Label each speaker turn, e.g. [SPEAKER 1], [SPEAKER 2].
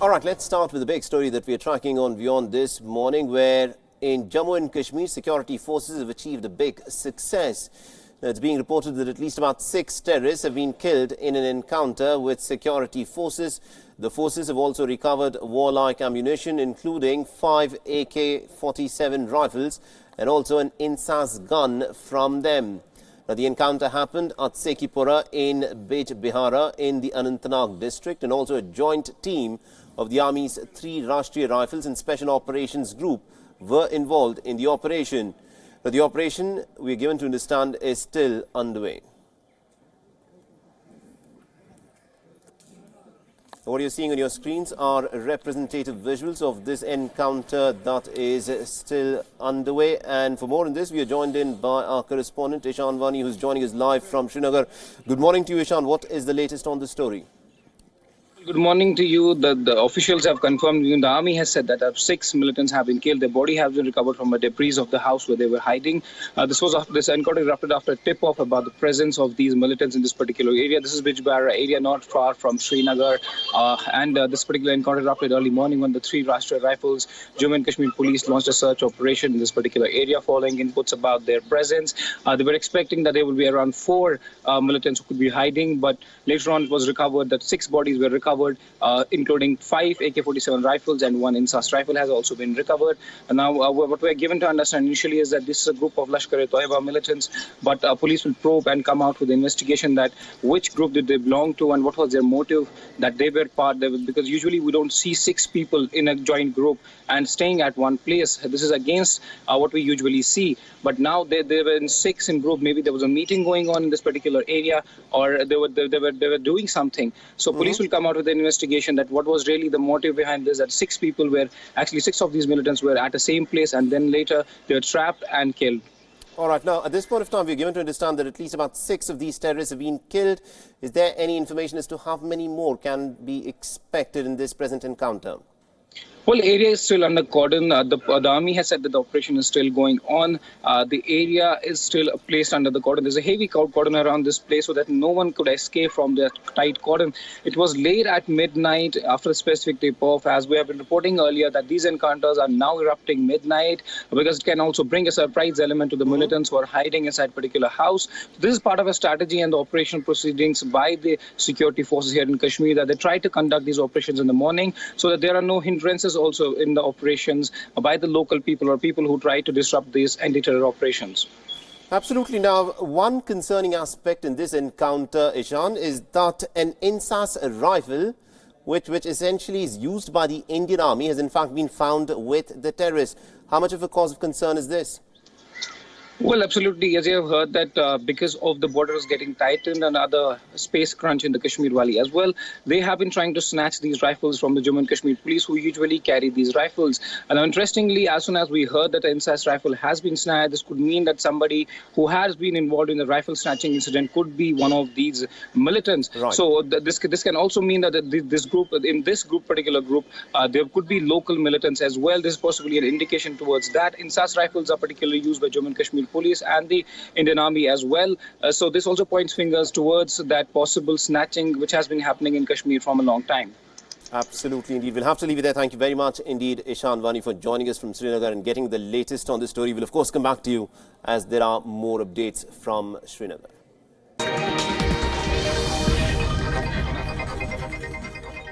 [SPEAKER 1] All right, let's start with the big story that we are tracking on Wion this morning, where in Jammu and Kashmir, security forces have achieved a big success. Now, it's being reported that at least about 6 terrorists have been killed in an encounter with security forces. The forces have also recovered warlike ammunition, including 5 AK-47 rifles and also an INSAS gun from them. Now, the encounter happened at Sekipora in Bijbehara in the Anantnag district, and also a joint team of the Army's 3 Rashtriya Rifles and Special Operations Group were involved in the operation. Now, the operation, we are given to understand, is still underway. What you're seeing on your screens are representative visuals of this encounter that is still underway. And for more on this, we are joined in by our correspondent, Ishan Vani, who's joining us live from Srinagar. Good morning to you, Ishan. What is the latest on the story?
[SPEAKER 2] Good morning to you. The officials have confirmed, the army has said that 6 militants have been killed. Their body has been recovered from the debris of the house where they were hiding. This encounter erupted after a tip-off about the presence of these militants in this particular area. This is Bijbehara area, not far from Srinagar. This particular encounter erupted early morning when the 3 Rashtriya Rifles, Jammu and Kashmir police launched a search operation in this particular area following inputs about their presence. They were expecting that there will be around 4 militants who could be hiding, but later on it was recovered that 6 bodies were recovered. Including 5 AK-47 rifles and 1 INSAS rifle has also been recovered. And now, what we are given to understand initially is that this is a group of Lashkar-e-Toiba militants, but police will probe and come out with the investigation that which group did they belong to and what was their motive that they were part of, because usually we don't see 6 people in a joint group and staying at one place. This is against what we usually see. But now they were in 6 in group. Maybe there was a meeting going on in this particular area, or they were doing something. So police will come out with an investigation that what was really the motive behind this, that 6 people were, actually 6 of these militants were at the same place, and then later they were trapped and killed.
[SPEAKER 1] All right. Now, at this point of time, we're given to understand that at least about 6 of these terrorists have been killed. Is there any information as to how many more can be expected in this present encounter?
[SPEAKER 2] Well, the area is still under cordon. The army has said that the operation is still going on. The area is still placed under the cordon. There's a heavy cordon around this place so that no one could escape from the tight cordon. It was late at midnight after a specific tip-off, as we have been reporting earlier, that these encounters are now erupting midnight because it can also bring a surprise element to the militants who are hiding inside a particular house. So this is part of a strategy and the operational proceedings by the security forces here in Kashmir, that they try to conduct these operations in the morning so that there are no hindrances also in the operations by the local people or people who try to disrupt these anti-terror operations.
[SPEAKER 1] Absolutely. Now, one concerning aspect in this encounter, Ishan, is that an INSAS rifle, which essentially is used by the Indian Army, has in fact been found with the terrorists. How much of a cause of concern is this?
[SPEAKER 2] Well, absolutely. As you have heard that because of the borders getting tightened and other space crunch in the Kashmir Valley as well, they have been trying to snatch these rifles from the Jammu and Kashmir police who usually carry these rifles. And interestingly, as soon as we heard that an INSAS rifle has been snatched, this could mean that somebody who has been involved in the rifle snatching incident could be one of these militants. Right. So this can also mean that in this particular group, there could be local militants as well. This is possibly an indication towards that. INSAS rifles are particularly used by Jammu and Kashmir police and the Indian Army as well. So this also points fingers towards that possible snatching which has been happening in Kashmir from a long time.
[SPEAKER 1] Absolutely, indeed. We'll have to leave it there. Thank you very much indeed, Ishan Vani, for joining us from Srinagar and getting the latest on this story. We'll, of course, come back to you as there are more updates from Srinagar.